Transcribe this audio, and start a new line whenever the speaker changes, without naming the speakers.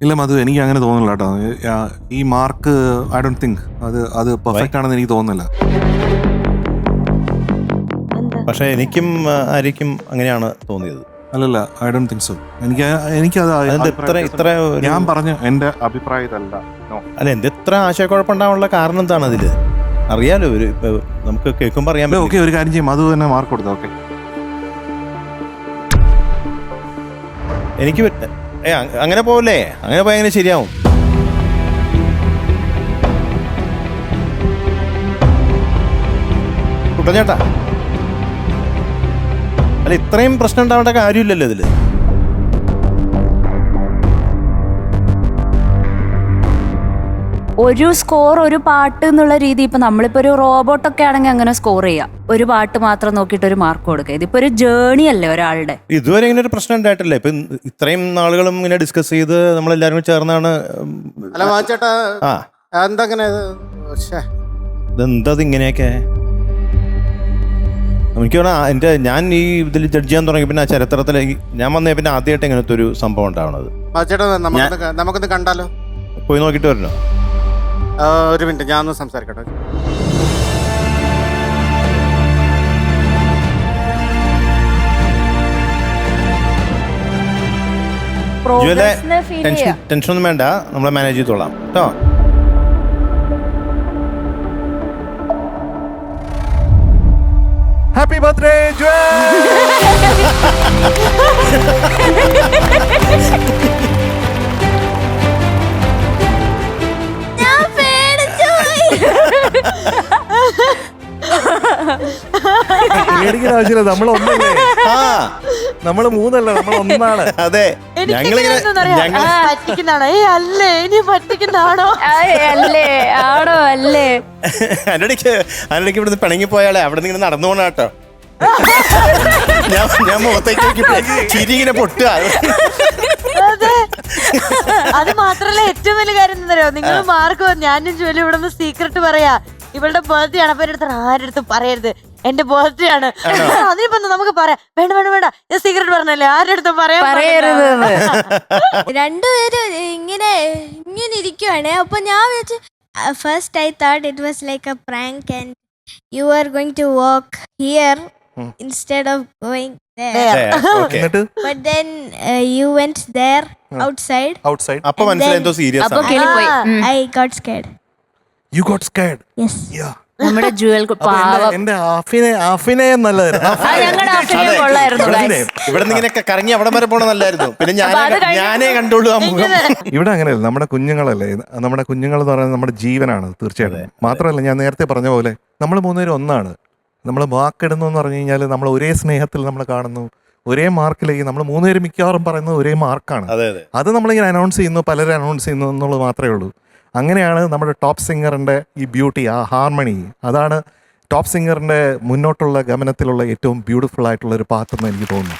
ഇല്ല മധു, എനിക്ക് അങ്ങനെ തോന്നുന്നില്ല കേട്ടോ. ഈ മാർക്ക് ഐ ഡോണ്ട് തിങ്ക് അത് പെർഫെക്റ്റ് ആണെന്ന് എനിക്ക് തോന്നുന്നില്ല.
പക്ഷെ എനിക്കും അങ്ങനെയാണ് തോന്നിയത്.
അല്ലല്ല, ഐ ഡോണ്ട് തിങ്ക് സോ. എനിക്കത്
ഇത്ര
ഞാൻ പറഞ്ഞു എന്റെ അഭിപ്രായത്തിലല്ല.
അല്ല, ഇത്ര ആശയക്കുഴപ്പമുണ്ടാവാനുള്ള കാരണം എന്താണ് അതില്? അറിയാലോ, നമുക്ക് കേൾക്കുമ്പോൾ അറിയാൻ പറ്റും.
ഓക്കെ, ഒരു കാര്യം ചെയ്യും, മധു തന്നെ മാർക്ക് കൊടുത്തു. ഓക്കെ,
എനിക്ക് അങ്ങനെ പോവല്ലേ? അങ്ങനെ പോയാൽ എങ്ങനെ ശരിയാവും? കുട്ടഞ്ചേട്ടാ, അല്ല, ഇത്രയും പ്രശ്നം ഉണ്ടാവേണ്ട കാര്യമില്ലല്ലോ ഇതില്.
ഒരു സ്കോർ ഒരു പാട്ട് എന്നുള്ള രീതി. ഇപ്പൊ നമ്മളിപ്പോ ഒരു റോബോട്ടൊക്കെ ആണെങ്കിൽ അങ്ങനെ സ്കോർ ചെയ്യാം, ഒരു പാട്ട് മാത്രം നോക്കിയിട്ട് ഒരു മാർക്ക് കൊടുക്കുക. ഇതിപ്പോ ഒരു ജേണി അല്ലേ ഒരാളുടെ.
ഇതുവരെ ഇങ്ങനെ ഒരു പ്രശ്നം ഉണ്ടായിട്ടില്ല. ഇപ്പൊ ഇത്രയും നാളുകളും ഇങ്ങനെ ഡിസ്കസ് ചെയ്ത് നമ്മളെല്ലാരും കൂടി ചേർന്നാണ്. ഇതെന്താ ഇങ്ങനെയൊക്കെ? എനിക്ക് ഞാൻ ഈ ഇതിൽ ജഡ്ജ് ചെയ്യാൻ തുടങ്ങി പിന്നെ ചരിത്രത്തിൽ ഞാൻ വന്നേ പിന്നെ ആദ്യമായിട്ട് ഇങ്ങനത്തെ ഒരു സംഭവം ഉണ്ടാവണത്.
നമുക്കൊന്ന് കണ്ടാലോ?
പോയി നോക്കിട്ട് വരണോ?
ഒരു മിനിറ്റ്, ഞാൻ ഒന്ന് സംസാരിക്കട്ടെ.
ടെൻഷനൊന്നും വേണ്ട, നമ്മളെ മാനേജ് ചെയ്തോളാം കേട്ടോ.
ഹാപ്പി ബർത്ത്ഡേ ആവശ്യമില്ല, നമ്മൾ ഒന്നല്ലേ, നമ്മള് മൂന്നല്ല, നമ്മൾ ഒന്നാണ്.
അതെ, അതിനിടയ്ക്ക് ഇവിടുന്ന് പിണങ്ങി പോയാളെ അവിടെ നിന്ന് ഇങ്ങനെ നടന്നു പോണ കേട്ടോ. ഞാൻ മുഖത്തേക്ക് ചിരി ഇങ്ങനെ പൊട്ടുക.
അത് മാത്രല്ല, ഏറ്റവും വലിയ കാര്യം എന്താ പറയുക, നിങ്ങൾ മാർക്ക് ഞാനും ജോലി ഇവിടെ നിന്ന് സീക്രട്ട് പറയാ. ഇവളുടെ ബർത്ത്ഡേ ആണ്, അപ്പൊ എൻ്റെ ആരുടെ പറയരുത് എന്റെ ബർത്ത്ഡേ ആണ്. അതിനിപ്പോ നമുക്ക് പറയാം. വേണ്ട വേണ്ട വേണ്ട, ഞാൻ സീക്രട്ട് പറഞ്ഞല്ലേ, ആരുടെ അടുത്തും പറയരുത്.
രണ്ടുപേരും ഇങ്ങനെ ഇരിക്കുവാണ്. അപ്പൊ ഞാൻ വിചാരിച്ചു, first I thought it was like a prank and you are going to walk here instead of going there. But then you went there outside.
അപ്പൊ മനസ്സിലായി എന്തോ സീരിയസ് ആണ്.
I got scared.
You got scared?
Yes.
Yeah.
നമ്മുടെ ജുവൽ
എന്റെ അഭിനയം നല്ലതായിരുന്നു.
ഇവിടെ നിന്ന് ഇങ്ങനെ കറങ്ങി അവിടെ വരെ പോണ നല്ലായിരുന്നു. പിന്നെ ഞാനേ കണ്ടോളൂ ആ മുഖം.
ഇവിടെ അങ്ങനെയല്ല, നമ്മുടെ കുഞ്ഞുങ്ങളല്ലേ, നമ്മുടെ കുഞ്ഞുങ്ങൾ എന്ന് പറയുന്നത് നമ്മുടെ ജീവനാണ് തീർച്ചയായിട്ടും. മാത്രമല്ല, ഞാൻ നേരത്തെ പറഞ്ഞ പോലെ നമ്മൾ മൂന്നുപേരും ഒന്നാണ്. നമ്മൾ വാക്കിടുന്നു എന്ന് പറഞ്ഞു കഴിഞ്ഞാൽ നമ്മൾ ഒരേ സ്നേഹത്തിൽ നമ്മൾ കാണുന്നു, ഒരേ മാർക്കിലേക്ക് നമ്മൾ മൂന്നുപേരും മിക്കവാറും പറയുന്നത് ഒരേ മാർക്കാണ്. അത് നമ്മളിങ്ങനെ അനൗൺസ് ചെയ്യുന്നു, പലരും അനൗൺസ് ചെയ്യുന്നു എന്നുള്ളത് മാത്രമേ ഉള്ളൂ. അങ്ങനെയാണ് നമ്മുടെ ടോപ്പ് സിംഗറിൻ്റെ ഈ ബ്യൂട്ടി, ആ ഹാർമണി, അതാണ് ടോപ്പ് സിംഗറിൻ്റെ മുന്നോട്ടുള്ള ഗമനത്തിലുള്ള ഏറ്റവും ബ്യൂട്ടിഫുൾ ആയിട്ടുള്ള ഒരു പാത്തെന്ന് എനിക്ക് തോന്നുന്നു.